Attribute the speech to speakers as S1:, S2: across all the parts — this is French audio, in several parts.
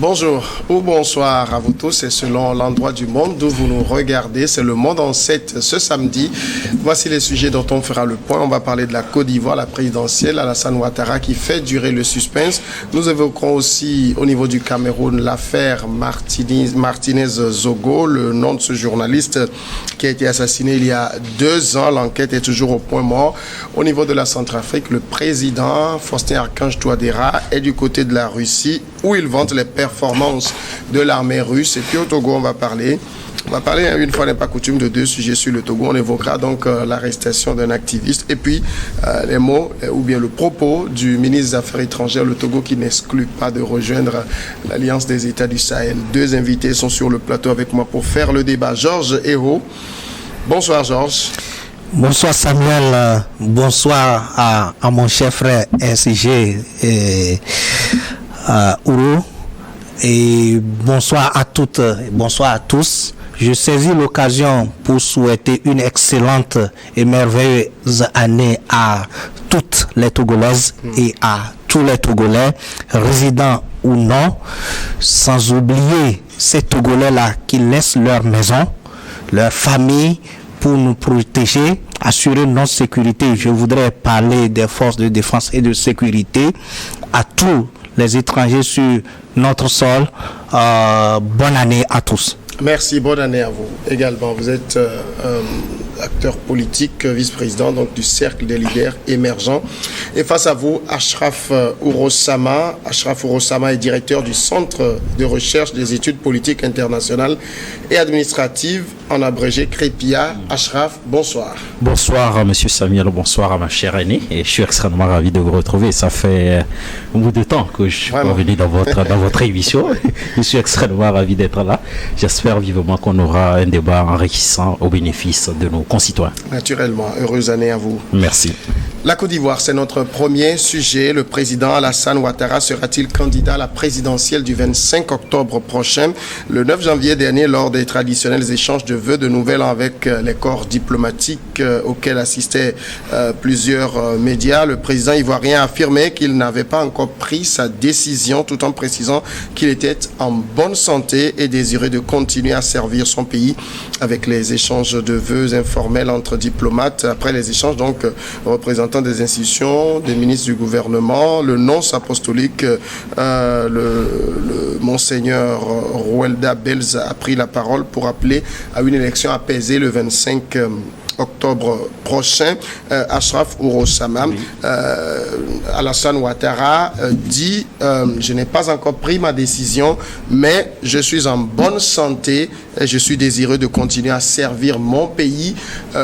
S1: Bonjour ou bonsoir à vous tous et selon l'endroit du monde d'où vous nous regardez, c'est le Monde en 7 ce samedi. Voici les sujets dont on fera le point. On va parler de la Côte d'Ivoire, la présidentielle, Alassane Ouattara qui fait durer le suspense. Nous évoquerons aussi au niveau du Cameroun l'affaire Martinez-Zogo, le nom de ce journaliste qui a été assassiné il y a 2 ans. L'enquête est toujours au point mort. Au niveau de la Centrafrique, le président Faustin Archange Touadéra est du côté de la Russie où il vante les performances de l'armée russe. Et puis au Togo, on va parler, une fois n'est pas coutume, de 2 sujets sur le Togo. On évoquera donc l'arrestation d'un activiste et puis les mots ou bien le propos du ministre des Affaires étrangères, le Togo, qui n'exclut pas de rejoindre l'Alliance des États du Sahel. 2 invités sont sur le plateau avec moi pour faire le débat. Georges Hérault. Bonsoir Georges.
S2: Bonsoir Samuel, bonsoir à mon cher frère SG et Ouro, et bonsoir à toutes, bonsoir à tous. Je saisis l'occasion pour souhaiter une excellente et merveilleuse année à toutes les Togolaises et à tous les Togolais, résidents ou non, sans oublier ces Togolais-là qui laissent leur maison, leur famille, pour nous protéger, assurer notre sécurité. Je voudrais parler des forces de défense et de sécurité à tous les étrangers sur notre sol. Bonne année à tous.
S1: Merci, bonne année à vous également. Vous êtes acteur politique, vice-président donc du Cercle des leaders émergents. Et face à vous, Ashraf Ouro-Sama. Ashraf Ouro-Sama est directeur du Centre de recherche des études politiques internationales et administratives, en abrégé CREPIA. Ashraf, bonsoir.
S3: Bonsoir, monsieur Samuel, bonsoir à ma chère aînée. Et je suis extrêmement ravi de vous retrouver. Ça fait un bout de temps que je suis revenu dans votre émission. Je suis extrêmement ravi d'être là. J'espère vivement qu'on aura un débat enrichissant au bénéfice de nos concitoyens.
S1: Naturellement, heureuse année à vous.
S3: Merci.
S1: La Côte d'Ivoire, c'est notre premier sujet. Le président Alassane Ouattara sera-t-il candidat à la présidentielle du 25 octobre prochain? Le 9 janvier dernier, lors des traditionnels échanges de vœux de nouvel an avec les corps diplomatiques auxquels assistaient plusieurs médias, le président ivoirien a affirmé qu'il n'avait pas encore pris sa décision, tout en précisant qu'il était en bonne santé et désirait de continuer à servir son pays avec les échanges de vœux informels entre diplomates. Après les échanges, donc, représentants des institutions, des ministres du gouvernement, le nonce apostolique, le monseigneur Rouelda Belz a pris la parole pour appeler à une élection apaisée le 25 octobre prochain. Ashraf Ouro-Sama, oui. Alassane Ouattara dit je n'ai pas encore pris ma décision, mais je suis en bonne santé et je suis désireux de continuer à servir mon pays.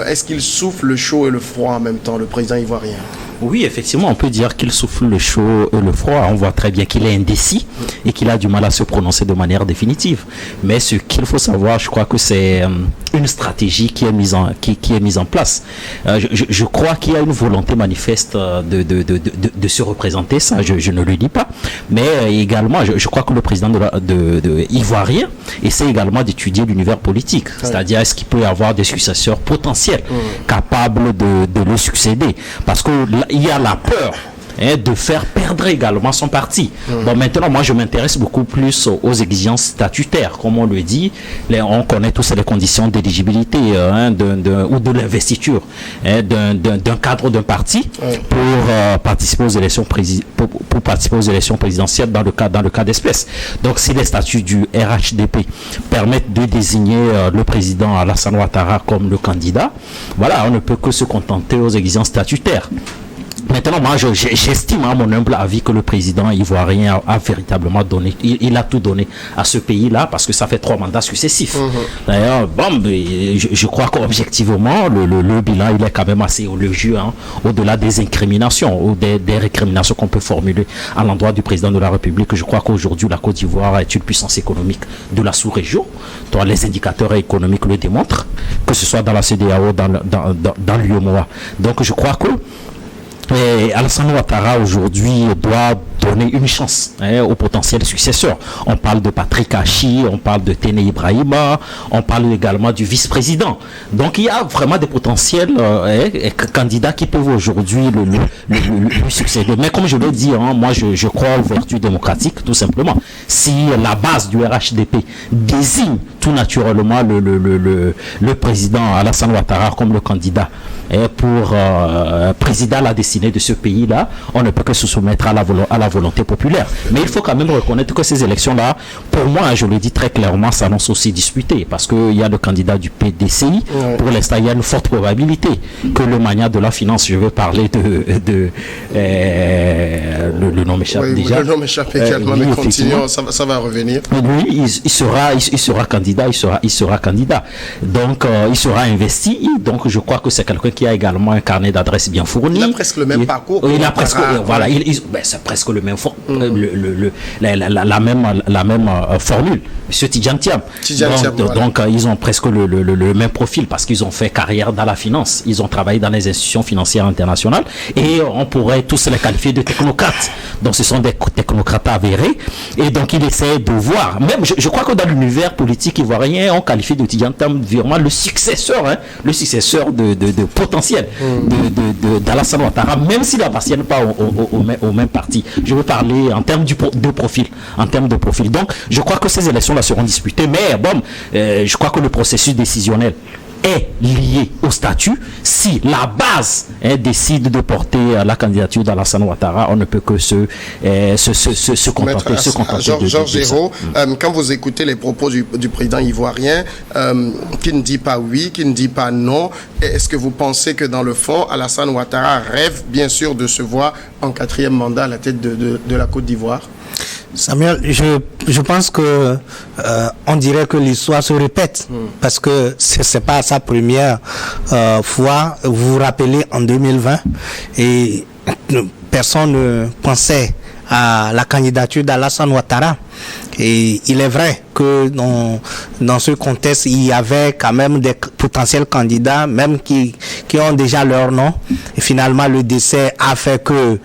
S1: Est-ce qu'il souffle le chaud et le froid en même temps, le président ivoirien?
S3: Oui, effectivement, on peut dire qu'il souffle le chaud et le froid. On voit très bien qu'il est indécis et qu'il a du mal à se prononcer de manière définitive. Mais ce qu'il faut savoir, je crois que c'est une stratégie qui est mise en place. Je crois qu'il y a une volonté manifeste de se représenter, ça je ne le dis pas. Mais également, je crois que le président ivoirien essaie également d'étudier l'univers politique. C'est-à-dire, est-ce qu'il peut y avoir des successeurs potentiels capables de le succéder? Parce que il y a la peur de faire perdre également son parti. Bon, maintenant, moi, je m'intéresse beaucoup plus aux exigences statutaires. Comme on le dit, on connaît tous les conditions d'éligibilité ou de l'investiture d'un cadre d'un parti pour participer aux élections présidentielles dans le cas d'espèce. Donc, si les statuts du RHDP permettent de désigner le président Alassane Ouattara comme le candidat, voilà, on ne peut que se contenter aux exigences statutaires. Maintenant, moi, j'estime à mon humble avis que le président ivoirien a véritablement donné, il a tout donné à ce pays-là parce que ça fait 3 mandats successifs. D'ailleurs, bon, je crois qu'objectivement, le bilan, il est quand même assez élogieux, au-delà des incriminations ou des récriminations qu'on peut formuler à l'endroit du président de la République. Je crois qu'aujourd'hui, la Côte d'Ivoire est une puissance économique de la sous-région. Les indicateurs économiques le démontrent, que ce soit dans la CEDEAO, dans l'UEMOA. Donc, je crois que Alassane Ouattara aujourd'hui doit donner une chance au potentiel successeur. On parle de Patrick Hachi, on parle de Téné Ibrahima, on parle également du vice-président. Donc il y a vraiment des potentiels candidats qui peuvent aujourd'hui le succéder. Mais comme je l'ai dit, moi je crois aux vertus démocratiques, tout simplement. Si la base du RHDP désigne tout naturellement le président Alassane Ouattara comme le candidat pour présider la destinée de ce pays-là, on ne peut que se soumettre à la volonté populaire. Mais il faut quand même reconnaître que ces élections-là, pour moi, je le dis très clairement, s'annoncent aussi disputées, parce qu'il y a le candidat du PDCI. Pour l'instant, il y a une forte probabilité que le mania de la finance, je veux parler le nom m'échappe déjà.
S1: Le nom m'échappe également, mais continuons, ça va revenir.
S3: Lui, il sera candidat, il sera candidat. Donc, il sera investi. Donc, je crois que c'est quelqu'un qui a également un carnet d'adresses bien fourni.
S1: Il a presque le même parcours.
S3: Il a presque, voilà, c'est presque le même la même formule. Monsieur Tidjane Thiam. Donc, ils ont presque le même profil parce qu'ils ont fait carrière dans la finance. Ils ont travaillé dans les institutions financières internationales et on pourrait tous les qualifier de technocrates. Donc, ce sont des technocrates avérés. Et donc, ils essaient de voir. Même, je crois que dans l'univers politique ivoirien, on qualifie de Tidjane Thiam vraiment le successeur de potentiel d'Alassane Ouattara, même s'il n'appartient pas au même parti. Je veux parler en termes de profil. Donc, je crois que ces élections-là seront disputées, mais bon, je crois que le processus décisionnel est lié au statut. Si la base décide de porter la candidature d'Alassane Ouattara, on ne peut que se contenter de
S1: Georges Hérault, quand vous écoutez les propos du président ivoirien, qui ne dit pas oui, qui ne dit pas non, est-ce que vous pensez que dans le fond, Alassane Ouattara rêve bien sûr de se voir en 4e mandat à la tête de la Côte d'Ivoire?
S2: Samuel, je pense que on dirait que l'histoire se répète parce que c'est pas sa première fois. Vous vous rappelez en 2020 et personne ne pensait à la candidature d'Alassane Ouattara. Et il est vrai que dans ce contexte, il y avait quand même des potentiels candidats, même qui ont déjà leur nom. Et finalement, le décès a fait que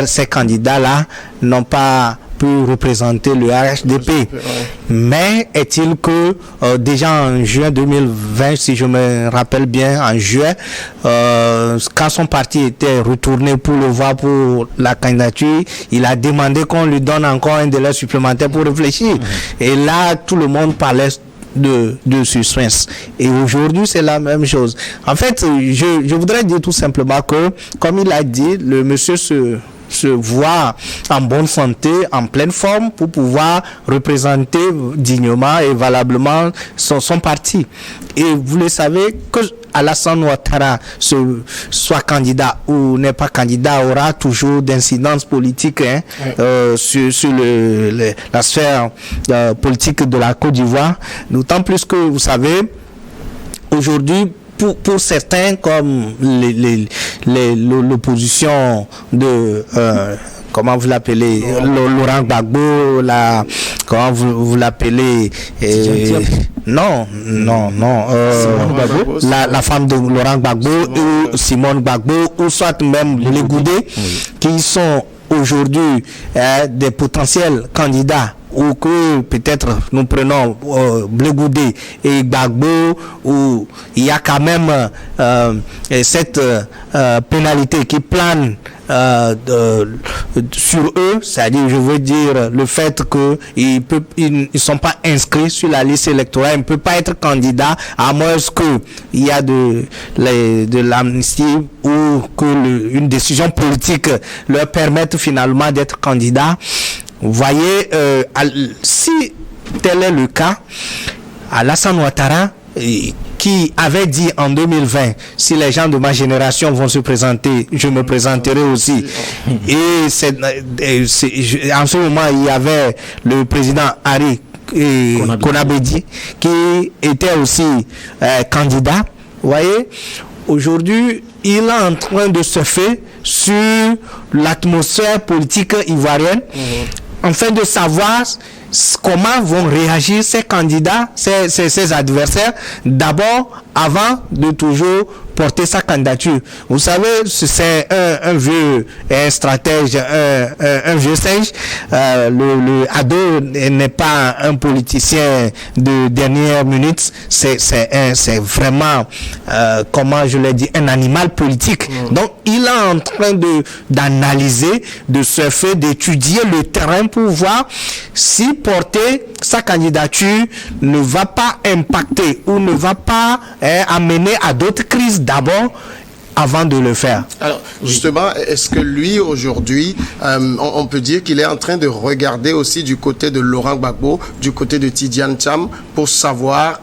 S2: ces candidats-là n'ont pas pu représenter le RHDP. Mais est-il que déjà en juin 2020, si je me rappelle bien, en juin, quand son parti était retourné pour le voir pour la candidature, il a demandé qu'on lui donne encore un délai supplémentaire pour réfléchir. Et là, tout le monde parlait de suspense. Et aujourd'hui, c'est la même chose. En fait, je voudrais dire tout simplement que, comme il a dit, le monsieur se voit en bonne santé, en pleine forme pour pouvoir représenter dignement et valablement son parti. Et vous le savez que Alassane Ouattara soit candidat ou n'est pas candidat aura toujours d'incidence politique sur la sphère politique de la Côte d'Ivoire. D'autant plus que vous savez, aujourd'hui, pour certains, comme l'opposition de comment vous l'appelez, Laurent Gbagbo, comment vous l'appelez, non, la femme de Laurent Gbagbo ou Simone Gbagbo ou soit même les Goudé, qui sont aujourd'hui des potentiels candidats, ou que peut-être nous prenons Blé Goudé et Gbagbo, où il y a quand même cette pénalité qui plane sur eux, c'est-à-dire, je veux dire, le fait qu'ils ne sont pas inscrits sur la liste électorale, ils ne peuvent pas être candidats à moins qu'il y a de l'amnistie ou qu'une décision politique leur permette finalement d'être candidats. Vous voyez, si tel est le cas, Alassane Ouattara, qui avait dit en 2020, si les gens de ma génération vont se présenter, je me présenterai aussi. Et en ce moment, il y avait le président Harry Konabedi qui était aussi candidat. Vous voyez, aujourd'hui, il est en train de surfer sur l'atmosphère politique ivoirienne, afin de savoir comment vont réagir ces candidats, ces adversaires, d'abord avant de toujours porter sa candidature. Vous savez, c'est un vieux stratège, un vieux singe. Le Ado n'est pas un politicien de dernière minute. C'est vraiment, comment je l'ai dit, un animal politique. Donc, il est en train d'analyser, de surfer, d'étudier le terrain pour voir si porter sa candidature ne va pas impacter ou ne va pas amener à d'autres crises d'abord avant de le faire.
S1: Alors, justement, est-ce que lui, aujourd'hui, on peut dire qu'il est en train de regarder aussi du côté de Laurent Gbagbo, du côté de Tidjane Thiam, pour savoir,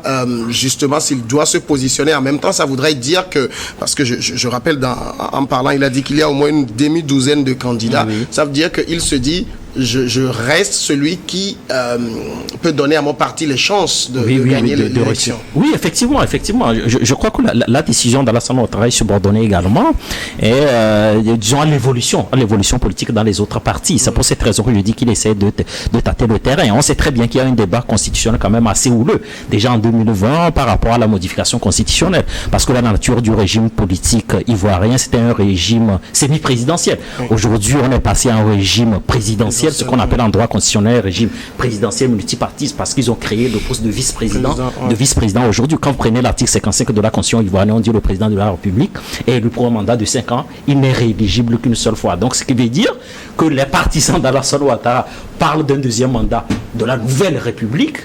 S1: justement, s'il doit se positionner. En même temps, ça voudrait dire que, parce que je rappelle, en parlant, il a dit qu'il y a au moins une demi-douzaine de candidats. Oui. Ça veut dire qu'il se dit, je reste celui qui peut donner à mon parti les chances de gagner l'élection.
S3: Oui, effectivement. Je crois que la décision d'Alassane Ouattara est subordonnée également disons à l'évolution politique dans les autres partis. C'est pour cette raison que je dis qu'il essaie de tâter le terrain. On sait très bien qu'il y a un débat constitutionnel quand même assez houleux, déjà en 2020 par rapport à la modification constitutionnelle, parce que la nature du régime politique ivoirien, c'était un régime semi-présidentiel. Aujourd'hui, on est passé à un régime présidentiel, ce qu'on appelle en droit constitutionnel régime présidentiel multipartiste, parce qu'ils ont créé le poste de vice-président. Aujourd'hui, quand vous prenez l'article 55 de la Constitution ivoirienne, on dit le président de la République est élu pour un mandat de 5 ans, il n'est rééligible qu'une seule fois. Donc, ce qui veut dire que les partisans d'Alassane Ouattara parlent d'un deuxième mandat de la nouvelle République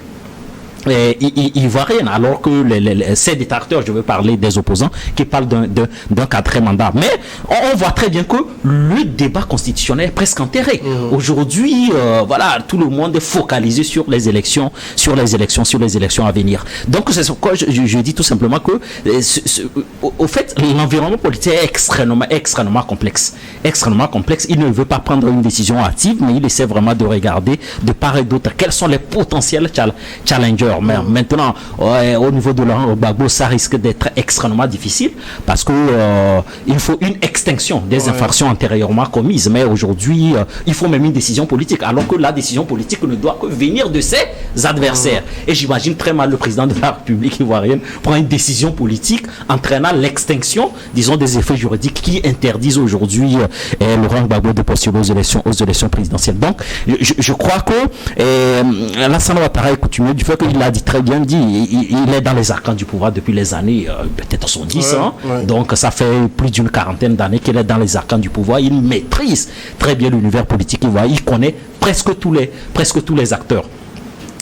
S3: ivoirienne, alors que ces détracteurs, je veux parler des opposants, qui parlent d'un quatrième mandat. Mais on voit très bien que le débat constitutionnel est presque enterré. Aujourd'hui, voilà, tout le monde est focalisé sur les élections à venir. Donc c'est pourquoi je dis tout simplement que au fait, l'environnement politique est extrêmement complexe. Il ne veut pas prendre une décision hâtive, mais il essaie vraiment de regarder de part et d'autre quels sont les potentiels challengers. Mais maintenant, au niveau de Laurent Gbagbo, ça risque d'être extrêmement difficile parce que il faut une extinction des infractions antérieurement commises. Mais aujourd'hui, il faut même une décision politique, alors que la décision politique ne doit que venir de ses adversaires. Et j'imagine très mal le président de la République ivoirienne prendre une décision politique entraînant l'extinction, disons, des effets juridiques qui interdisent aujourd'hui Laurent Gbagbo de postuler aux élections présidentielles. Donc, je crois que Alassane Ouattara est coutumier du fait qu'il a dit très bien dit, il est dans les arcanes du pouvoir depuis les années, peut-être 70 ans. Donc ça fait plus d'une quarantaine d'années qu'il est dans les arcanes du pouvoir. Il maîtrise très bien l'univers politique ivoirien. Il connaît presque tous les acteurs.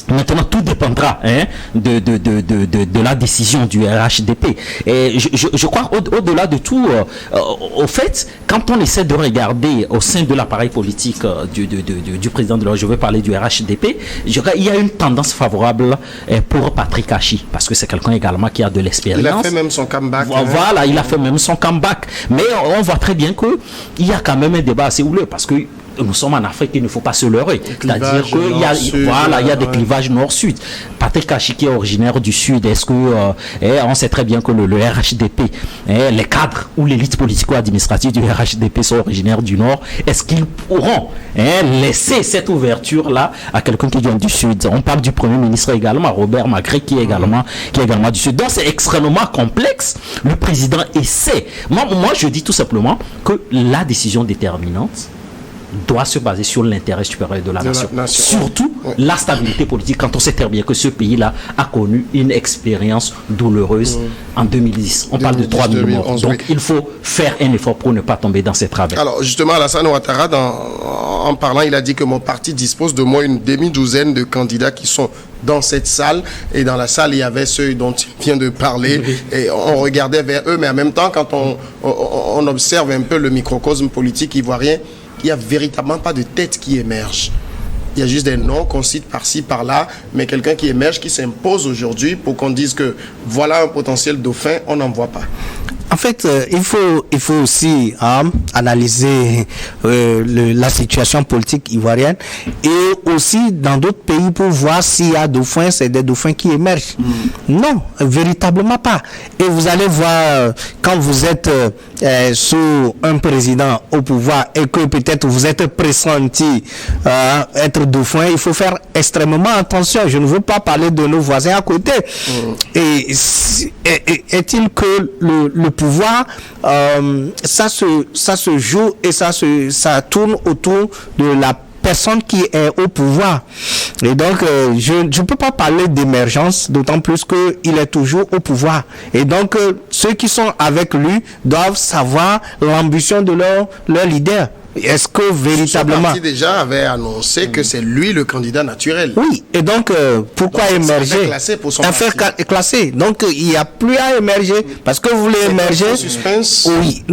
S3: Maintenant, tout dépendra de la décision du RHDP. Et je crois, au-delà de tout, au fait, quand on essaie de regarder au sein de l'appareil politique du président de la, je veux parler du RHDP, il y a une tendance favorable pour Patrick Achi, parce que c'est quelqu'un également qui a de l'expérience.
S1: Il a fait même son comeback.
S3: Voilà, il a fait même son comeback. Mais on voit très bien qu'il y a quand même un débat assez houleux, parce que nous sommes en Afrique, il ne faut pas se leurrer. C'est-à-dire qu'il y a des clivages nord-sud. Patrick Achi, qui est originaire du sud, est-ce que on sait très bien que le RHDP, les cadres ou l'élite politico-administrative du RHDP sont originaires du nord. Est-ce qu'ils pourront laisser cette ouverture-là à quelqu'un qui vient du sud? On parle du Premier ministre également, Robert Magré, qui est également du sud. Donc c'est extrêmement complexe. Le président essaie. Moi, je dis tout simplement que la décision déterminante doit se baser sur l'intérêt supérieur de la nation. Surtout la stabilité politique, quand on sait très bien que ce pays-là a connu une expérience douloureuse en 2010. On parle de 3000 morts. Donc il faut faire un effort pour ne pas tomber dans ces travers.
S1: Alors justement, Alassane Ouattara, en parlant, il a dit que mon parti dispose de moins une demi-douzaine de candidats qui sont dans cette salle. Et dans la salle, il y avait ceux dont il vient de parler. Et on regardait vers eux. Mais en même temps, quand on observe un peu le microcosme politique ivoirien, il n'y a véritablement pas de tête qui émerge. Il y a juste des noms qu'on cite par-ci, par-là, mais quelqu'un qui émerge, qui s'impose aujourd'hui pour qu'on dise que voilà un potentiel dauphin, on n'en voit pas.
S2: En fait, il faut aussi analyser la situation politique ivoirienne et aussi dans d'autres pays pour voir s'il y a dauphins, c'est des dauphins qui émergent. Non, véritablement pas. Et vous allez voir, quand vous êtes sous un président au pouvoir et que peut-être vous êtes pressenti être dauphin, il faut faire extrêmement attention. Je ne veux pas parler de nos voisins à côté. Et est-il que le pouvoir, ça se joue et ça tourne autour de la personne qui est au pouvoir. Et donc, je ne peux pas parler d'émergence, d'autant plus qu'il est toujours au pouvoir. Et donc, ceux qui sont avec lui doivent savoir l'ambition de leur leader. Est-ce que véritablement...
S1: Ce parti déjà avait annoncé que c'est lui le candidat naturel.
S2: Oui, et donc pourquoi émerger?
S1: Classé pour son
S2: affaire classée. Donc il n'y a plus à émerger parce que vous voulez émerger.
S1: Le suspense
S2: oui.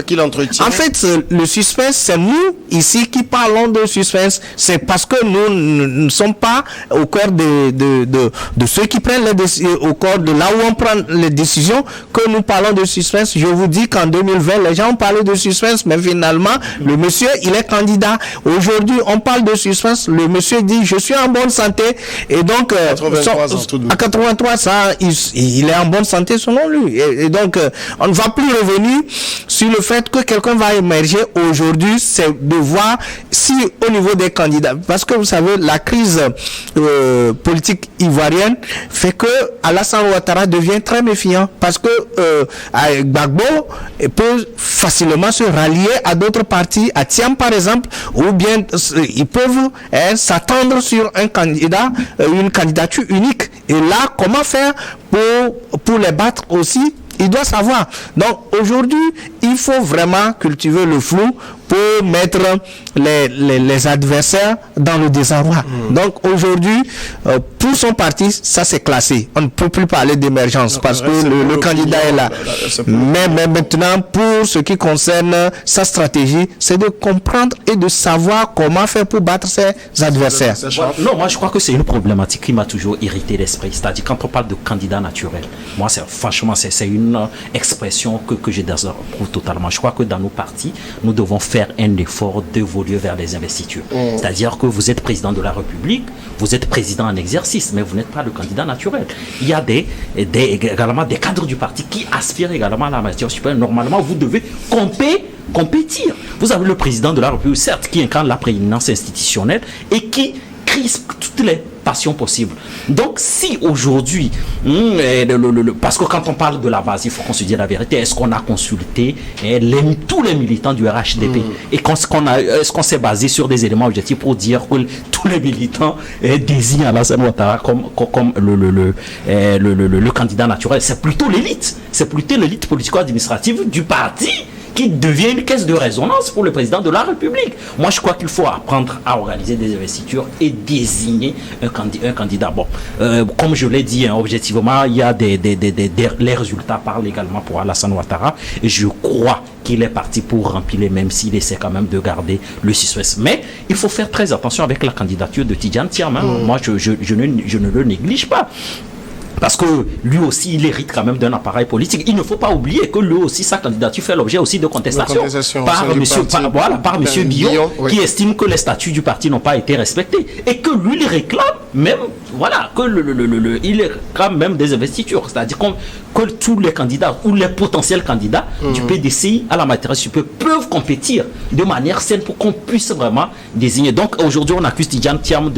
S1: qu'il entretient.
S2: En fait, le suspense, c'est nous ici qui parlons de suspense. C'est parce que nous ne sommes pas au cœur de ceux qui prennent les décisions, au cœur de là où on prend les décisions, que nous parlons de suspense. Je vous dis qu'en 2020, les gens ont parlé de suspense, mais finalement, le monsieur, il est candidat. Aujourd'hui, on parle de suspense. Le monsieur dit, je suis en bonne santé. Et donc,
S1: 83 ans, tout de même.
S2: à 83, ça, il est en bonne santé selon lui. Et donc, on ne va plus revenir sur le fait que quelqu'un va émerger aujourd'hui. C'est de voir si au niveau des candidats, parce que vous savez, la crise politique ivoirienne fait que Alassane Ouattara devient très méfiant. Parce que Gbagbo peut facilement se rallier à d'autres partis, à Thiam par exemple, ou bien ils peuvent s'attendre sur un candidat, une candidature unique. Et là, comment faire pour les battre aussi? Il doit savoir. Donc aujourd'hui, il faut vraiment cultiver le flou pour mettre les adversaires dans le désarroi. Donc aujourd'hui, pour son parti, ça c'est classé. On ne peut plus parler d'émergence parce que le candidat est là. Mais maintenant, pour ce qui concerne sa stratégie, c'est de comprendre et de savoir comment faire pour battre ses adversaires.
S3: Non, moi je crois que c'est une problématique qui m'a toujours irrité l'esprit. C'est-à-dire quand on parle de candidat naturel, moi franchement c'est une expression que je désapprouve totalement. Je crois que dans nos partis, nous devons faire un effort d'évoluer vers les investitures. C'est-à-dire que vous êtes président de la République, vous êtes président en exercice, mais vous n'êtes pas le candidat naturel. Il y a également des cadres du parti qui aspirent également à la matière supérieure. Normalement, vous devez compétir. Vous avez le président de la République, certes, qui incarne la prééminence institutionnelle et qui crispe toutes les passions possibles. Donc, si aujourd'hui, parce que quand on parle de la base, il faut qu'on se dise la vérité, est-ce qu'on a consulté tous les militants du RHDP et est-ce qu'on s'est basé sur des éléments objectifs pour dire que tous les militants désignent Alassane Ouattara comme le candidat naturel? C'est plutôt l'élite politico-administrative du parti qui devient une caisse de résonance pour le président de la République. Moi, je crois qu'il faut apprendre à organiser des investitures et désigner un candidat. Bon, comme je l'ai dit, objectivement, il y a les résultats parlent également pour Alassane Ouattara et je crois qu'il est parti pour remplir, même s'il essaie quand même de garder le suspense. Mais il faut faire très attention avec la candidature de Tidjane Thiam. Moi, je ne le néglige pas. Parce que lui aussi, il hérite quand même d'un appareil politique. Il ne faut pas oublier que lui aussi, sa candidature fait l'objet aussi de contestation par monsieur Billon, oui, qui estime que les statuts du parti n'ont pas été respectés. Et que lui, il réclame même, il réclame même des investitures. C'est-à-dire que tous les candidats ou les potentiels candidats du PDCI à la matière supérieure peuvent compétir de manière saine pour qu'on puisse vraiment désigner. Donc aujourd'hui, on accuse Tidjane Thiam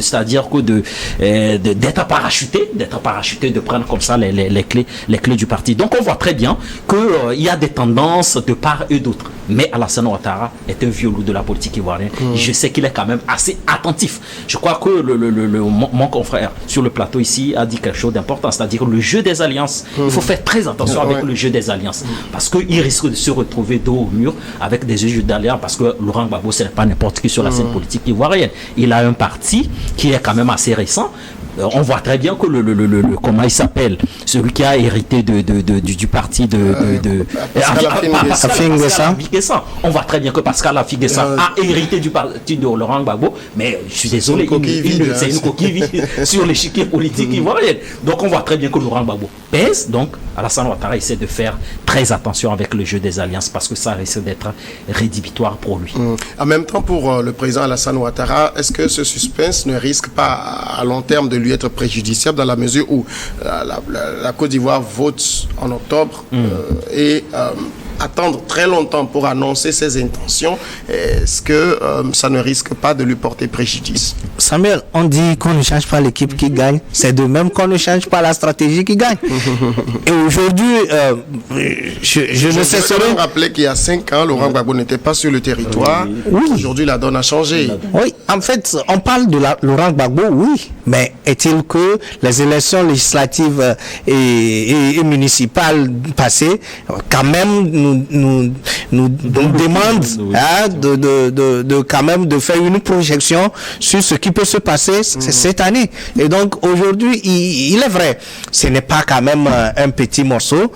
S3: c'est-à-dire que d'être parachuté, de prendre comme ça les clés du parti. Donc on voit très bien qu'il y a des tendances de part et d'autre. Mais Alassane Ouattara est un vieux loup de la politique ivoirienne. Je sais qu'il est quand même assez attentif. Je crois que mon confrère sur le plateau ici a dit quelque chose d'important, c'est-à-dire le jeu des alliances. Il faut faire très attention avec le jeu des alliances. Parce qu'il risque de se retrouver dos au mur avec des jeux d'alliance. Parce que Laurent Gbagbo, ce n'est pas n'importe qui sur la scène politique ivoirienne. Il a un parti qui est quand même assez récent. On voit très bien que comment il s'appelle, celui qui a hérité du parti
S1: Pascal
S2: Affi-N'Guessan.
S3: On voit très bien que Pascal Affi-N'Guessan a hérité du parti de Laurent Gbagbo, mais je suis désolé, c'est une coquille vide sur l'échiquier politique ivoirien. Donc on voit très bien que Laurent Gbagbo pèse. Donc Alassane Ouattara essaie de faire très attention avec le jeu des alliances parce que ça risque d'être rédhibitoire pour lui.
S1: En même temps, pour le président Alassane Ouattara, est-ce que ce suspense ne risque pas à long terme de lui être préjudiciable dans la mesure où la Côte d'Ivoire vote en octobre et attendre très longtemps pour annoncer ses intentions, est-ce que ça ne risque pas de lui porter préjudice?
S2: Samuel, on dit qu'on ne change pas l'équipe qui gagne, c'est de même qu'on ne change pas la stratégie qui gagne. Et aujourd'hui, je ne sais pas.
S1: Je vais rappeler qu'il y a 5 ans, Laurent Gbagbo n'était pas sur le territoire.
S2: Oui.
S1: Aujourd'hui, la donne a changé.
S2: Oui, en fait, on parle de Laurent Gbagbo, oui, mais est-il que les élections législatives et municipales passées, quand même, nous demandent de quand même de faire une projection sur ce qui peut se passer cette année. Et donc, aujourd'hui, il est vrai, ce n'est pas quand même un petit morceau.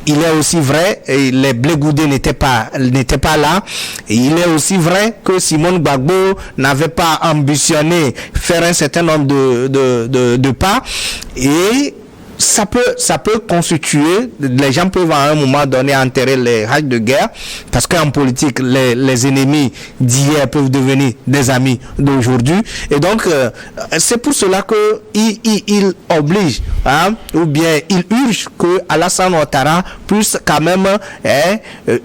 S2: Il est aussi vrai, et les Blé Goudé n'étaient pas là. Et il est aussi vrai que Simone Gbagbo n'avait pas ambitionné faire un certain nombre de pas. Et ça peut constituer, les gens peuvent à un moment donné enterrer les haches de guerre, parce qu'en politique, les ennemis d'hier peuvent devenir des amis d'aujourd'hui. Et donc, c'est pour cela que il oblige, ou bien il urge que Alassane Ouattara puisse quand même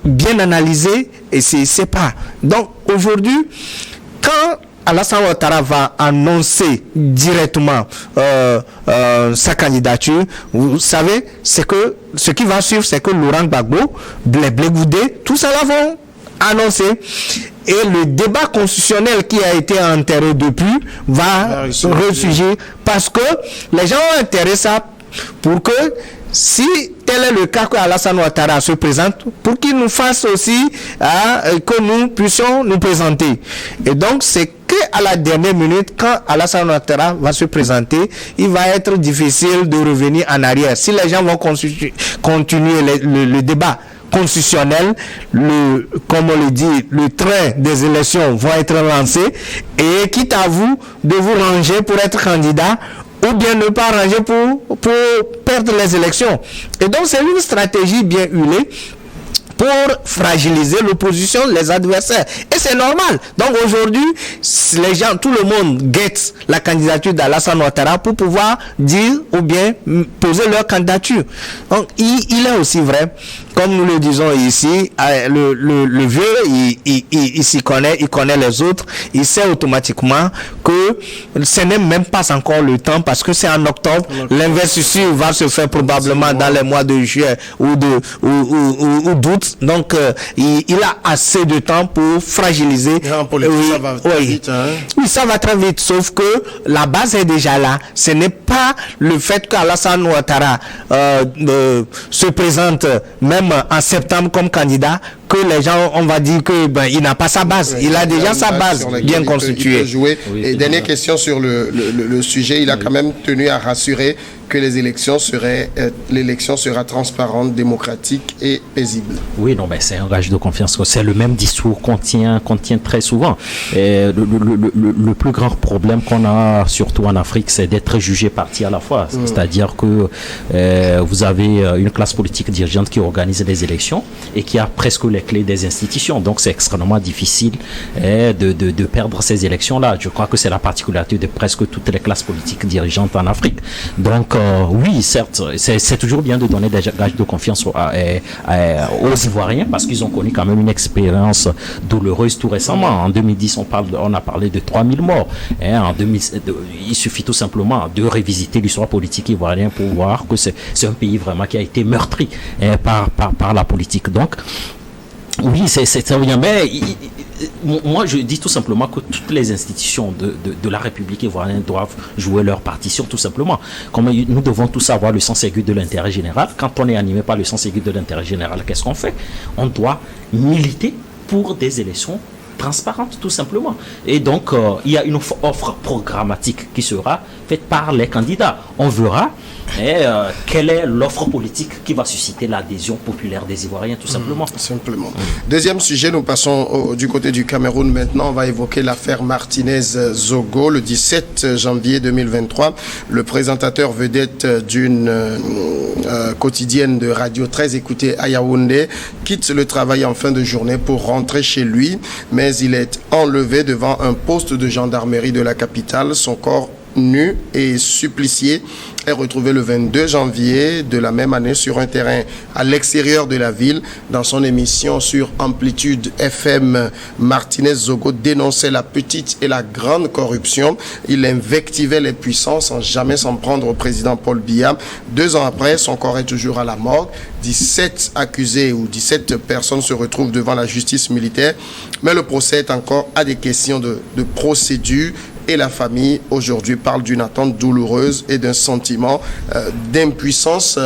S2: bien analyser et c'est pas. Donc, aujourd'hui, quand Alassane Ouattara va annoncer directement sa candidature, vous savez, c'est que ce qui va suivre, c'est que Laurent Gbagbo, Blé Goudé, tout ça là vont annoncer. Et le débat constitutionnel qui a été enterré depuis va ressurgir parce que les gens ont intérêt ça pour que, si tel est le cas que Alassane Ouattara se présente, pour qu'il nous fasse aussi que nous puissions nous présenter. Et donc, c'est qu'à la dernière minute, quand Alassane Ouattara va se présenter, il va être difficile de revenir en arrière. Si les gens vont continuer le débat constitutionnel, comme on le dit, le train des élections va être lancé, et quitte à vous de vous ranger pour être candidat, ou bien ne pas ranger pour perdre les élections. Et donc, c'est une stratégie bien huilée pour fragiliser l'opposition, les adversaires. Et c'est normal. Donc aujourd'hui, les gens, tout le monde guette la candidature d'Alassane Ouattara pour pouvoir dire ou bien poser leur candidature. Donc il est aussi vrai, comme nous le disons ici, le vieux, il s'y connaît, il connaît les autres, il sait automatiquement que ce n'est même pas encore le temps, parce que c'est en octobre, l'investiture va se faire probablement dans les mois de juillet ou d'août. Donc, il a assez de temps pour fragiliser.
S1: En politique, ça va très vite.
S2: Oui, ça va très vite, sauf que la base est déjà là. Ce n'est pas le fait qu'Alassane Ouattara se présente même en septembre comme candidat que les gens, on va dire que il n'a pas sa base. Il a déjà sa base bien constituée.
S1: Et dernière question sur le sujet, il a quand même tenu à rassurer que l'élection sera transparente, démocratique et paisible.
S3: Oui, non, c'est un gage de confiance. C'est le même discours qu'on tient très souvent. Et le plus grand problème qu'on a, surtout en Afrique, c'est d'être jugé parti à la fois. C'est-à-dire que vous avez une classe politique dirigeante qui organise les élections et qui a presque les clés des institutions. Donc, c'est extrêmement difficile de perdre ces élections-là. Je crois que c'est la particularité de presque toutes les classes politiques dirigeantes en Afrique. Donc, oui, certes, c'est toujours bien de donner des gages de confiance aux Ivoiriens, parce qu'ils ont connu quand même une expérience douloureuse tout récemment. En 2010, on a parlé de 3000 morts. En 2000, il suffit tout simplement de revisiter l'histoire politique ivoirienne pour voir que c'est un pays vraiment qui a été meurtri par la politique. Donc, oui, c'est bien, mais moi je dis tout simplement que toutes les institutions de la République ivoirienne doivent jouer leur partition, tout simplement. Comme nous devons tous avoir le sens aigu de l'intérêt général. Quand on est animé par le sens aigu de l'intérêt général, qu'est-ce qu'on fait? On doit militer pour des élections transparentes, tout simplement. Et donc, il y a une offre programmatique qui sera faite par les candidats. On verra quelle est l'offre politique qui va susciter l'adhésion populaire des Ivoiriens, tout simplement.
S1: Deuxième sujet, nous passons du côté du Cameroun maintenant. On va évoquer l'affaire Martinez-Zogo. Le 17 janvier 2023, le présentateur vedette d'une quotidienne de radio très écoutée à Yaoundé quitte le travail en fin de journée pour rentrer chez lui, mais il est enlevé devant un poste de gendarmerie de la capitale. Son corps nu et supplicié est retrouvé le 22 janvier de la même année sur un terrain à l'extérieur de la ville. Dans son émission sur Amplitude FM, Martinez Zogo dénonçait la petite et la grande corruption. Il invectivait les puissants sans jamais s'en prendre au président Paul Biya. 2 ans après, son corps est toujours à la morgue. 17 accusés ou 17 personnes se retrouvent devant la justice militaire. Mais le procès est encore à des questions de procédure. Et la famille, aujourd'hui, parle d'une attente douloureuse et d'un sentiment d'impuissance.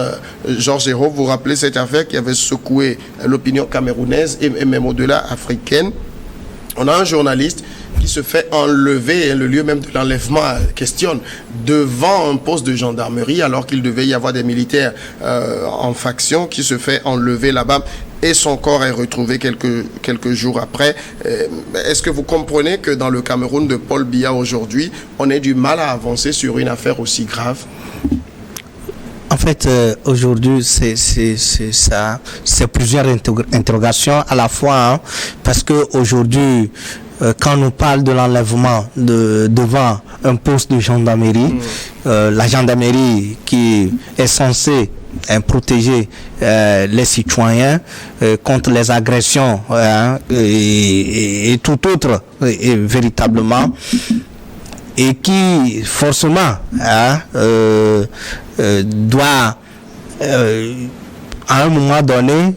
S1: Georges Hérault, vous rappelez cette affaire qui avait secoué l'opinion camerounaise et même au-delà africaine. On a un journaliste qui se fait enlever, et le lieu même de l'enlèvement questionne, devant un poste de gendarmerie, alors qu'il devait y avoir des militaires en faction, qui se fait enlever là-bas. Et son corps est retrouvé quelques jours après. Est-ce que vous comprenez que dans le Cameroun de Paul Biya aujourd'hui, on ait du mal à avancer sur une affaire aussi grave?
S2: En fait, aujourd'hui, c'est ça, c'est plusieurs interrogations à la fois, hein, parce que aujourd'hui, quand on parle de l'enlèvement devant un poste de gendarmerie, la gendarmerie qui est censée protéger les citoyens contre les agressions et tout autre, véritablement, et qui forcément doit à un moment donné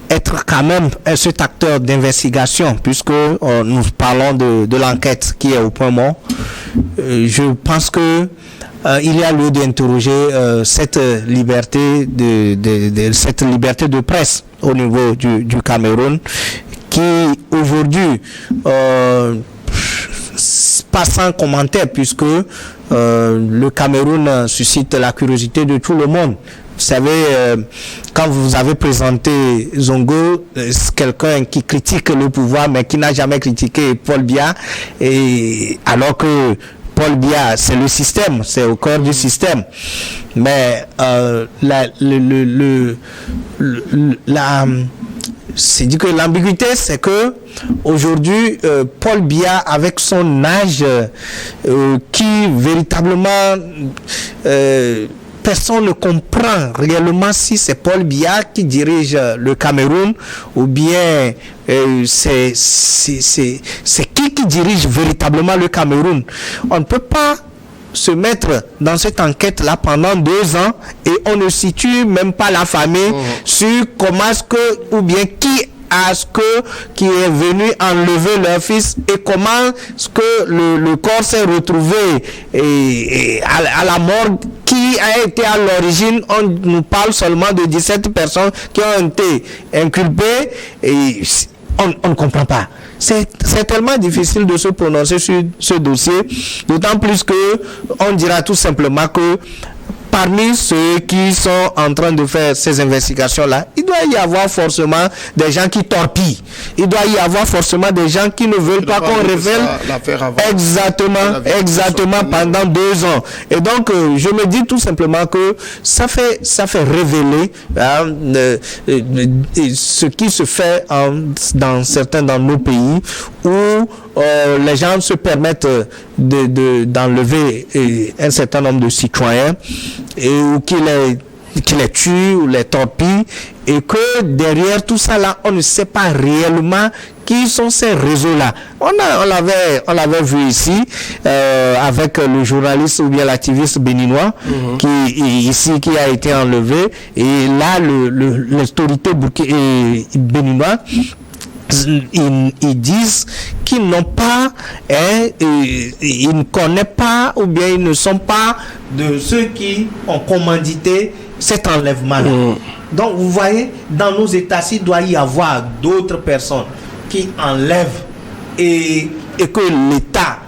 S2: être quand même cet acteur d'investigation, puisque nous parlons de l'enquête qui est au point mort. Je pense que il y a lieu d'interroger cette liberté cette liberté de presse au niveau du Cameroun, qui aujourd'hui pas sans commentaire, puisque le Cameroun suscite la curiosité de tout le monde. Vous savez, quand vous avez présenté Zongo, quelqu'un qui critique le pouvoir, mais qui n'a jamais critiqué Paul Biya, et alors que Paul Biya, c'est le système, c'est au cœur du système. Mais c'est dit que l'ambiguïté, c'est que aujourd'hui, Paul Biya, avec son âge, qui véritablement personne ne comprend réellement si c'est Paul Biya qui dirige le Cameroun ou bien c'est qui dirige véritablement le Cameroun. On ne peut pas se mettre dans cette enquête-là pendant 2 ans et on ne situe même pas la famille sur comment est-ce que, ou bien qui est venu enlever leur fils et comment est-ce que le corps s'est retrouvé à la morgue, qui a été à l'origine. On nous parle seulement de 17 personnes qui ont été inculpées et on ne comprend pas. C'est tellement difficile de se prononcer sur ce dossier, d'autant plus que on dira tout simplement que parmi ceux qui sont en train de faire ces investigations-là, il doit y avoir forcément des gens qui torpillent. Il doit y avoir forcément des gens qui ne veulent pas qu'on révèle exactement pendant 2 ans. Et donc, je me dis tout simplement que ça fait révéler ce qui se fait dans nos pays où les gens se permettent d'enlever un certain nombre de citoyens ou qui les tuent ou les torpillent, et que derrière tout ça là, on ne sait pas réellement qui sont ces réseaux-là. On l'avait vu ici avec le journaliste ou bien l'activiste béninois qui a été enlevé, et là l'autorité béninoise, ils disent qu'ils n'ont pas, ils ne connaissent pas, ou bien ils ne sont pas de ceux qui ont commandité cet enlèvement-là. Donc vous voyez, dans nos États, il doit y avoir d'autres personnes qui enlèvent et que l'État,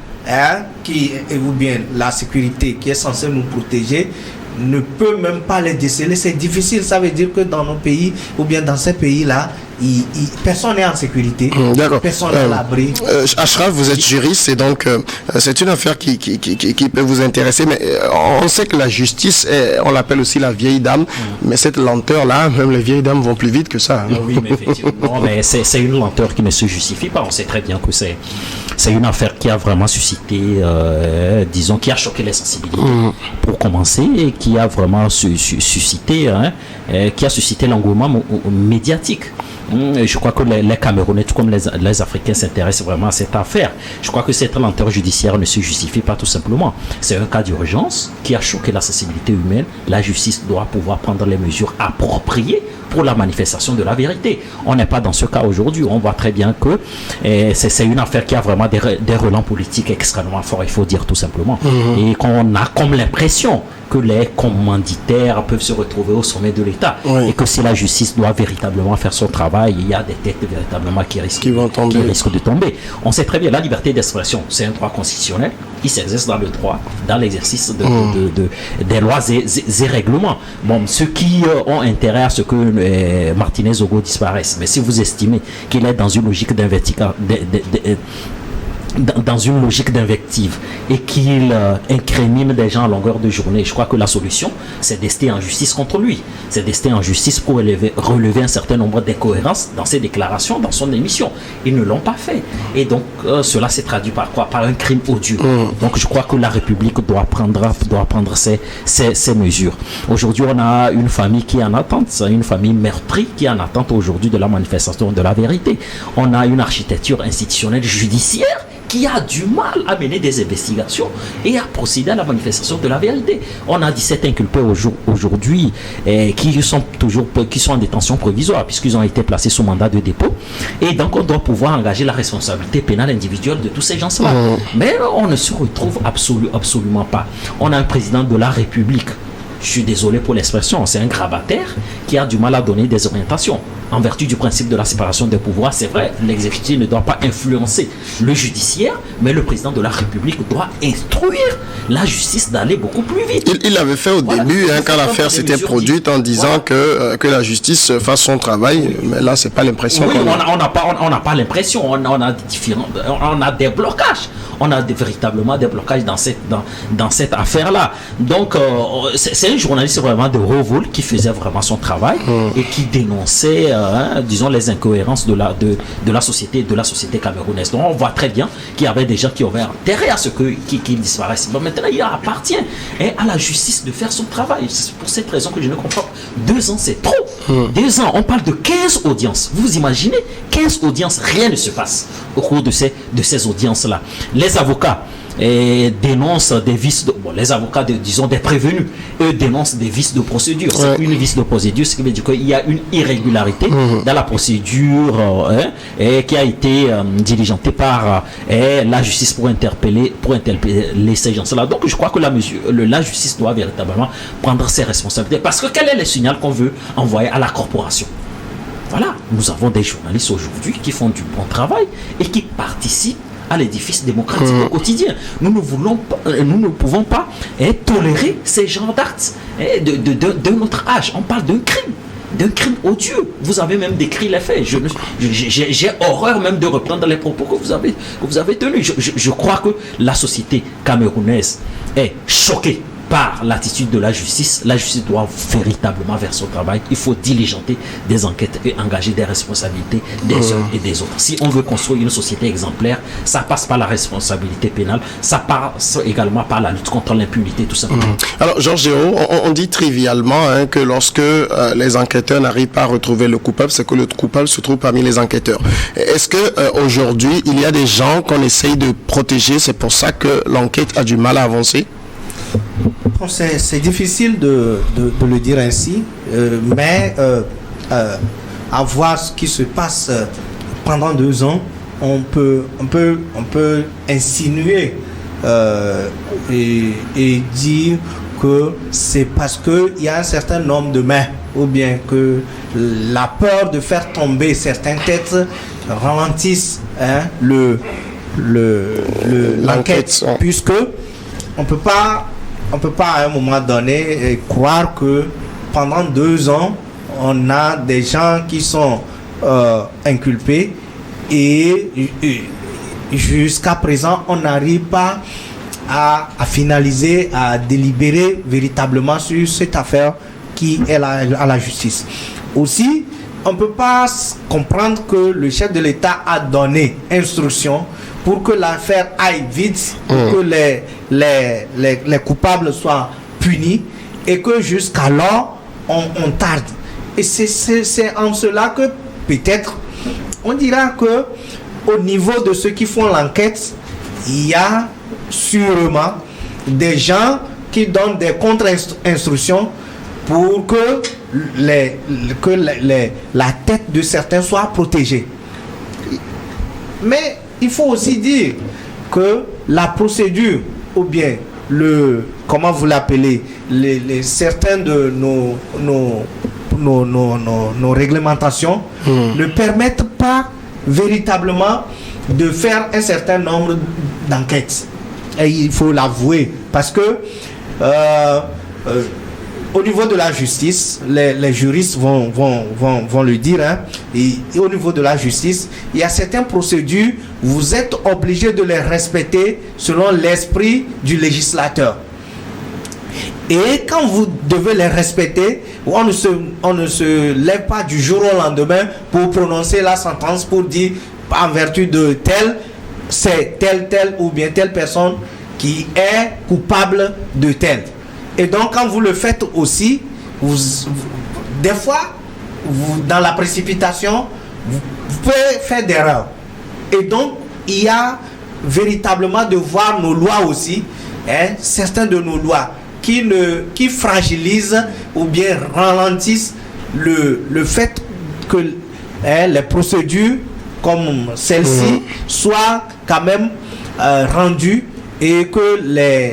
S2: ou bien la sécurité qui est censée nous protéger, ne peut même pas les déceler. C'est difficile. Ça veut dire que dans nos pays, ou bien dans ces pays-là, personne n'est en sécurité,
S1: D'accord.
S2: personne n'est à l'abri.
S1: Ashraf, vous êtes juriste et donc c'est une affaire qui peut vous intéresser, mais on sait que la justice, on l'appelle aussi la vieille dame, mais cette lenteur-là, même les vieilles dames vont plus vite que ça.
S3: Oui, mais effectivement, mais c'est une lenteur qui ne se justifie pas. On sait très bien que c'est une affaire qui a vraiment suscité, disons, qui a choqué les sensibilités, pour commencer, et qui a vraiment suscité, qui a suscité l'engouement médiatique. Je crois que les Camerounais, tout comme les Africains, s'intéressent vraiment à cette affaire. Je crois que cette lenteur judiciaire ne se justifie pas tout simplement. C'est un cas d'urgence qui a choqué la sensibilité humaine. La justice doit pouvoir prendre les mesures appropriées pour la manifestation de la vérité. On n'est pas dans ce cas aujourd'hui. On voit très bien que c'est une affaire qui a vraiment des relents politiques extrêmement forts, il faut dire tout simplement. Et qu'on a comme l'impression que les commanditaires peuvent se retrouver au sommet de l'État. Et que si la justice doit véritablement faire son travail, il y a des têtes véritablement qui risquent de tomber. On sait très bien, la liberté d'expression, c'est un droit constitutionnel. Il s'exerce dans le droit, dans l'exercice des lois et règlements. Bon, ceux qui ont intérêt à ce que Martinez Ogo disparaisse, mais si vous estimez qu'il est dans une logique d'invective et qu'il incrimine des gens à longueur de journée, je crois que la solution, c'est d'ester en justice contre lui. C'est d'ester en justice pour relever un certain nombre d'incohérences dans ses déclarations, dans son émission. Ils ne l'ont pas fait. Et donc, cela s'est traduit par quoi? Par un crime odieux. Donc, je crois que la République doit prendre ces mesures. Aujourd'hui, on a une famille qui est en attente, une famille meurtrie qui est en attente aujourd'hui de la manifestation de la vérité. On a une architecture institutionnelle judiciaire qui a du mal à mener des investigations et à procéder à la manifestation de la vérité. On a 17 inculpés aujourd'hui qui sont en détention provisoire puisqu'ils ont été placés sous mandat de dépôt. Et donc, on doit pouvoir engager la responsabilité pénale individuelle de tous ces gens-là. Mais on ne se retrouve absolument pas. On a un président de la République, je suis désolé pour l'expression, c'est un grabataire qui a du mal à donner des orientations. En vertu du principe de la séparation des pouvoirs, c'est vrai, l'exécutif ne doit pas influencer le judiciaire, mais le président de la République doit instruire la justice d'aller beaucoup plus vite.
S1: Il l'avait fait au début, quand l'affaire s'était produite, en disant que la justice fasse son travail, mais là, c'est pas l'impression qu'on a.
S3: On n'a pas l'impression, on a des blocages. On a véritablement des blocages dans cette affaire-là. Donc, c'est un journaliste vraiment de haut vol qui faisait vraiment son travail et qui dénonçait, disons, les incohérences de la société camerounaise. Donc, on voit très bien qu'il y avait des gens qui avaient intérêt à ce qu'il disparaisse. Bon, maintenant, il appartient à la justice de faire son travail. C'est pour cette raison que je ne comprends pas. 2 ans, c'est trop. 2 ans, on parle de 15 audiences. Vous imaginez 15 audiences, rien ne se passe au cours de ces audiences-là. Les avocats dénoncent des vices les avocats disons des prévenus, eux dénoncent des vices de procédure. C'est une vice de procédure, ce qui veut dire qu'il y a une irrégularité dans la procédure qui a été diligentée par la justice pour interpeller ces gens-là. Donc je crois que la justice doit véritablement prendre ses responsabilités, parce que quel est le signal qu'on veut envoyer à la corporation? Voilà, nous avons des journalistes aujourd'hui qui font du bon travail et qui participent à l'édifice démocratique au quotidien. Nous ne pouvons pas tolérer ces genres d'actes de notre âge. On parle d'un crime odieux. Vous avez même décrit les faits. J'ai horreur même de reprendre les propos que vous avez tenus. Je crois que la société camerounaise est choquée par l'attitude de la justice. La justice doit véritablement faire son travail. Il faut diligenter des enquêtes et engager des responsabilités des uns et des autres. Si on veut construire une société exemplaire, ça passe par la responsabilité pénale, ça passe également par la lutte contre l'impunité, tout simplement.
S1: Alors, Georges, on dit trivialement que lorsque les enquêteurs n'arrivent pas à retrouver le coupable, c'est que le coupable se trouve parmi les enquêteurs. Est-ce que aujourd'hui, il y a des gens qu'on essaye de protéger, c'est pour ça que l'enquête a du mal à avancer?
S2: C'est difficile de le dire ainsi, mais à voir ce qui se passe pendant 2 ans, on peut insinuer et dire que c'est parce qu'il y a un certain nombre de mains, ou bien que la peur de faire tomber certaines têtes ralentisse l'enquête, puisque on peut pas à un moment donné croire que pendant 2 ans on a des gens qui sont inculpés et jusqu'à présent, on n'arrive pas à finaliser, à délibérer véritablement sur cette affaire qui est à la justice. Aussi, on ne peut pas comprendre que le chef de l'État a donné instruction pour que l'affaire aille vite, pour que les coupables soient punis et que jusqu'alors, on tarde. Et c'est en cela que peut-être, on dira que au niveau de ceux qui font l'enquête, il y a sûrement des gens qui donnent des contre-instructions pour que la tête de certains soit protégée. Mais il faut aussi dire que la procédure, ou bien comment vous l'appelez, certains de nos réglementations ne permettent pas véritablement de faire un certain nombre d'enquêtes. Et il faut l'avouer, parce que au niveau de la justice, les juristes vont le dire, hein, et au niveau de la justice, il y a certaines procédures, vous êtes obligé de les respecter selon l'esprit du législateur. Et quand vous devez les respecter, on ne se lève pas du jour au lendemain pour prononcer la sentence, pour dire en vertu de c'est telle ou bien telle personne qui est coupable de tel. Et donc quand vous le faites aussi, des fois, dans la précipitation, vous pouvez faire des erreurs. Et donc, il y a véritablement de voir nos lois aussi, hein, certains de nos lois qui fragilisent ou bien ralentissent le fait que les procédures comme celle-ci soient quand même rendues, et que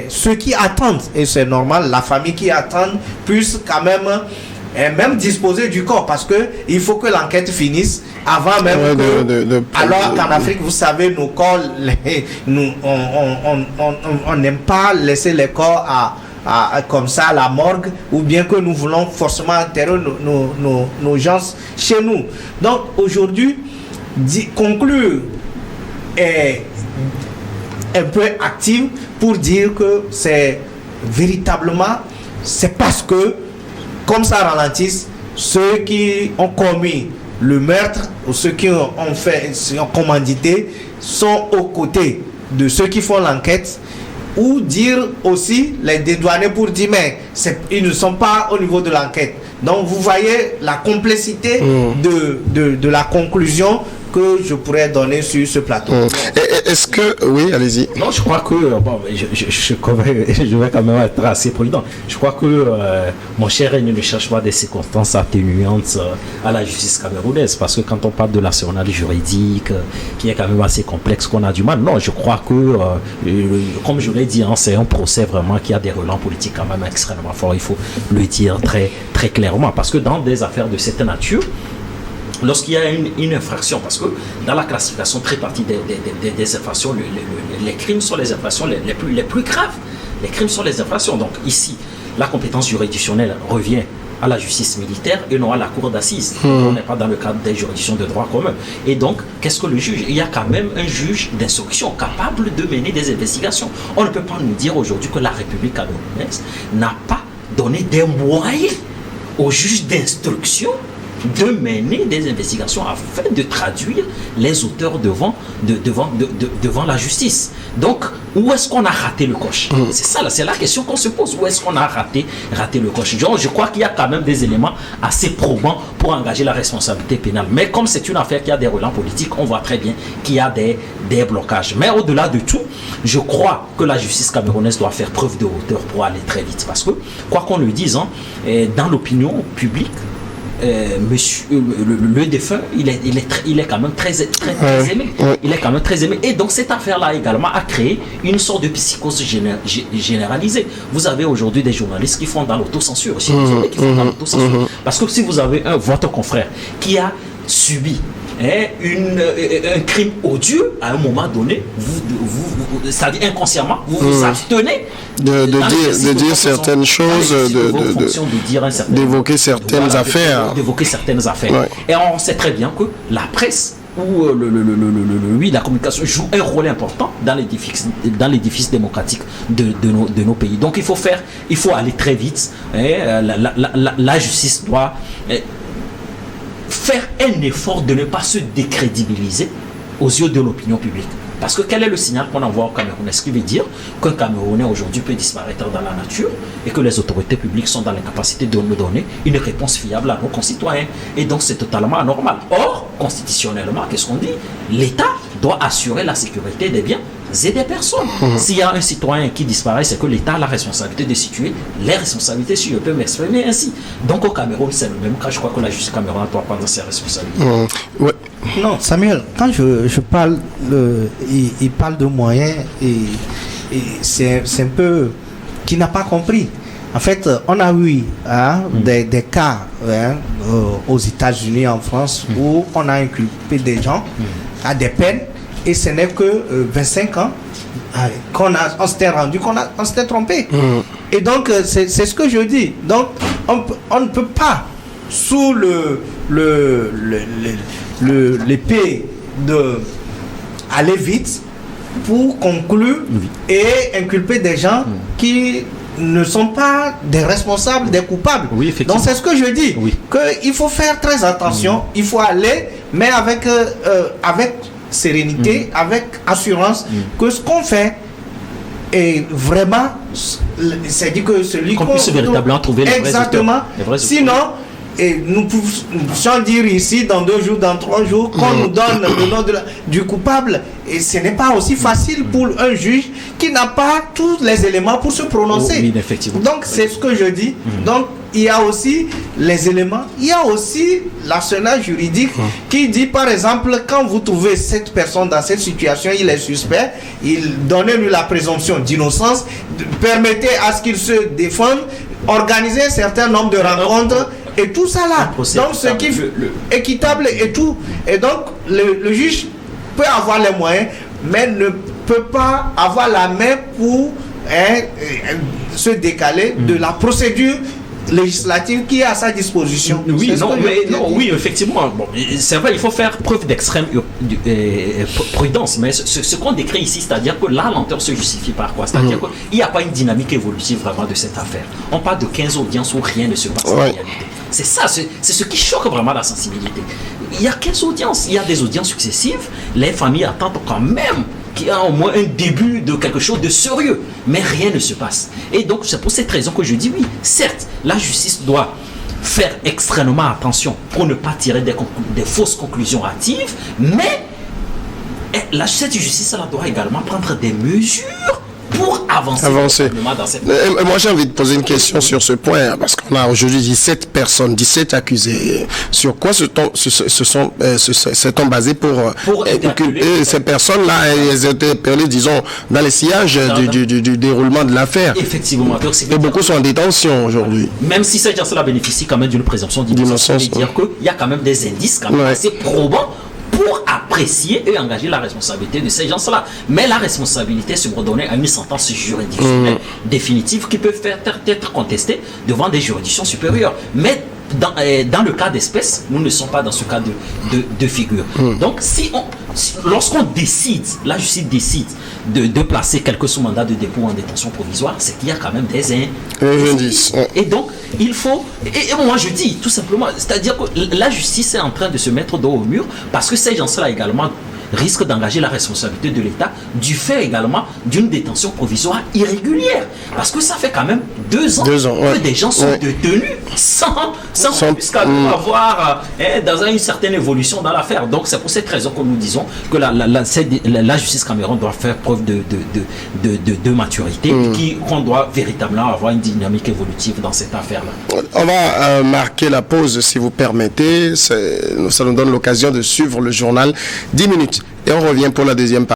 S2: ceux qui attendent, et c'est normal, la famille qui attend, puisse quand même disposer du corps, parce que il faut que l'enquête finisse avant même alors qu'en Afrique, vous savez, nos corps, on n'aime pas laisser les corps comme ça à la morgue, ou bien que nous voulons forcément enterrer nos gens chez nous. Donc aujourd'hui, conclure est un peu active pour dire que c'est véritablement, c'est parce que comme ça ralentisse, ceux qui ont commis le meurtre ou ceux qui ont commandité sont aux côtés de ceux qui font l'enquête, ou dire aussi les dédouaner pour dire mais ils ne sont pas au niveau de l'enquête. Donc vous voyez la complexité de la conclusion que je pourrais donner sur ce plateau.
S1: Est-ce que... Oui, allez-y.
S3: Non, je crois que... Bon, je vais quand même être assez prudent. Je crois que mon cher René ne cherche pas des circonstances atténuantes à la justice camerounaise, parce que quand on parle de l'arsenal juridique, qui est quand même assez complexe, qu'on a du mal. Non, je crois que, comme je l'ai dit, hein, c'est un procès vraiment qui a des relents politiques quand même extrêmement forts. Il faut le dire très, très clairement, parce que dans des affaires de cette nature, lorsqu'il y a une infraction, parce que dans la classification tripartie des infractions, les crimes sont les infractions les plus graves. Les crimes sont les infractions. Donc ici, la compétence juridictionnelle revient à la justice militaire et non à la cour d'assises. On n'est pas dans le cadre des juridictions de droit commun. Et donc, qu'est-ce que le juge? Il y a quand même un juge d'instruction capable de mener des investigations. On ne peut pas nous dire aujourd'hui que la République camerounaise n'a pas donné des moyens au juge d'instruction de mener des investigations afin de traduire les auteurs devant la justice. Donc, où est-ce qu'on a raté le coche? C'est ça, c'est la question qu'on se pose. Où est-ce qu'on a raté le coche? Donc, je crois qu'il y a quand même des éléments assez probants pour engager la responsabilité pénale. Mais comme c'est une affaire qui a des relents politiques, on voit très bien qu'il y a des blocages. Mais au-delà de tout, je crois que la justice camerounaise doit faire preuve de hauteur pour aller très vite. Parce que, quoi qu'on le dise, hein, dans l'opinion publique, monsieur, le défunt, il est quand même très aimé. Il est quand même très aimé. Et donc cette affaire-là également a créé une sorte de psychose généralisée. Vous avez aujourd'hui des journalistes qui font dans l'autocensure. Parce que si vous avez votre confrère qui a subi un crime odieux, à un moment donné, c'est-à-dire inconsciemment, vous vous abstenez
S1: de dire certaines choses, d'évoquer certaines affaires.
S3: D'évoquer certaines affaires.
S1: Ouais.
S3: Et on sait très bien que la presse où la communication joue un rôle important dans l'édifice démocratique de nos pays. Donc il faut aller très vite. La justice doit faire un effort de ne pas se décrédibiliser aux yeux de l'opinion publique. Parce que quel est le signal qu'on envoie au Cameroun? Est-ce qu'il veut dire qu'un Camerounais aujourd'hui peut disparaître dans la nature et que les autorités publiques sont dans l'incapacité de nous donner une réponse fiable à nos concitoyens? Et donc c'est totalement anormal. Or, constitutionnellement, qu'est-ce qu'on dit? L'État doit assurer la sécurité des biens et des personnes. S'il y a un citoyen qui disparaît, c'est que l'État a la responsabilité de situer les responsabilités, si je peux m'exprimer ainsi. Donc au Cameroun, c'est le même cas. Je crois que la justice camerounaise doit prendre ses responsabilités.
S1: Ouais.
S2: Non, Samuel, quand je parle, il parle de moyens et c'est un peu qui n'a pas compris. En fait, on a eu des cas aux États-Unis, en France, où on a inculpé des gens à des peines et ce n'est que 25 ans on s'était rendu, on s'était trompé. Et donc, c'est ce que je dis. Donc, on ne peut pas, sous l'épée de aller vite pour conclure et inculper des gens qui ne sont pas des responsables, des coupables.
S3: Oui, effectivement.
S2: Donc c'est ce que je dis, qu'il faut faire très attention, il faut aller, mais avec sérénité, avec assurance, que ce qu'on fait est vraiment, c'est dit que celui
S3: qu'on puisse véritablement trouver les
S2: exactement,
S3: les vrais
S2: sinon, et nous pouvons dire ici dans 2 jours, dans 3 jours, qu'on nous donne le nom du coupable. Et ce n'est pas aussi facile pour un juge qui n'a pas tous les éléments pour se prononcer.
S3: Oui, effectivement.
S2: Donc c'est ce que je dis. Donc il y a aussi les éléments. Il y a aussi l'arsenal juridique qui dit par exemple, quand vous trouvez cette personne dans cette situation, il est suspect, donnez-lui la présomption d'innocence, permettez à ce qu'il se défende, organisez un certain nombre de rencontres. Et tout ça là, donc ce qui est équitable et tout. Et donc le juge peut avoir les moyens, mais ne peut pas avoir la main pour se décaler de la procédure législative qui est à sa disposition.
S3: Oui, effectivement. Bon, c'est vrai, il faut faire preuve d'extrême prudence, mais ce qu'on décrit ici, c'est-à-dire que la lenteur se justifie par quoi? C'est-à-dire qu'il n'y a pas une dynamique évolutive vraiment de cette affaire. On parle de 15 audiences où rien ne se passe en réalité. C'est ça, c'est ce qui choque vraiment la sensibilité. Il y a 15 audiences, il y a des audiences successives, les familles attendent quand même qu'il y a au moins un début de quelque chose de sérieux, mais rien ne se passe. Et donc c'est pour cette raison que je dis oui, certes, la justice doit faire extrêmement attention pour ne pas tirer des fausses conclusions hâtives, mais cette justice doit également prendre des mesures pour avancer. Dans cette...
S1: Moi, j'ai envie de poser une question sur ce point, parce qu'on a aujourd'hui 17 personnes, 17 accusés. Sur quoi s'est-on basé pour inculper ces personnes-là? Elles étaient appelées, disons, dans les sillages du déroulement de l'affaire.
S3: Effectivement.
S1: Et beaucoup sont en détention aujourd'hui.
S3: Même si ces gens-là bénéficient quand même d'une présomption d'innocence, ça veut dire qu'il y a quand même des indices quand même assez probants pour apprécier et engager la responsabilité de ces gens-là. Mais la responsabilité se redonner à une sentence juridictionnelle définitive qui peut être contestée devant des juridictions supérieures. Mais dans le cas d'espèce, nous ne sommes pas dans ce cas de figure. Donc, lorsqu'on décide, la justice décide de placer quelqu'un sous mandat de dépôt en détention provisoire, c'est qu'il y a quand même des indices. Et donc, il faut... Et moi, je dis tout simplement, c'est-à-dire que la justice est en train de se mettre dos au mur parce que ces gens-là également risquent d'engager la responsabilité de l'État du fait également d'une détention provisoire irrégulière. Parce que ça fait quand même 2 ans que des gens sont détenus sans jusqu'à avoir dans une certaine évolution dans l'affaire. Donc c'est pour cette raison que nous disons que la justice camerounaise doit faire preuve de maturité et qu'on doit véritablement avoir une dynamique évolutive dans cette affaire-là.
S1: On va marquer la pause si vous permettez. Ça nous donne l'occasion de suivre le journal 10 minutes. Et on revient pour la deuxième partie.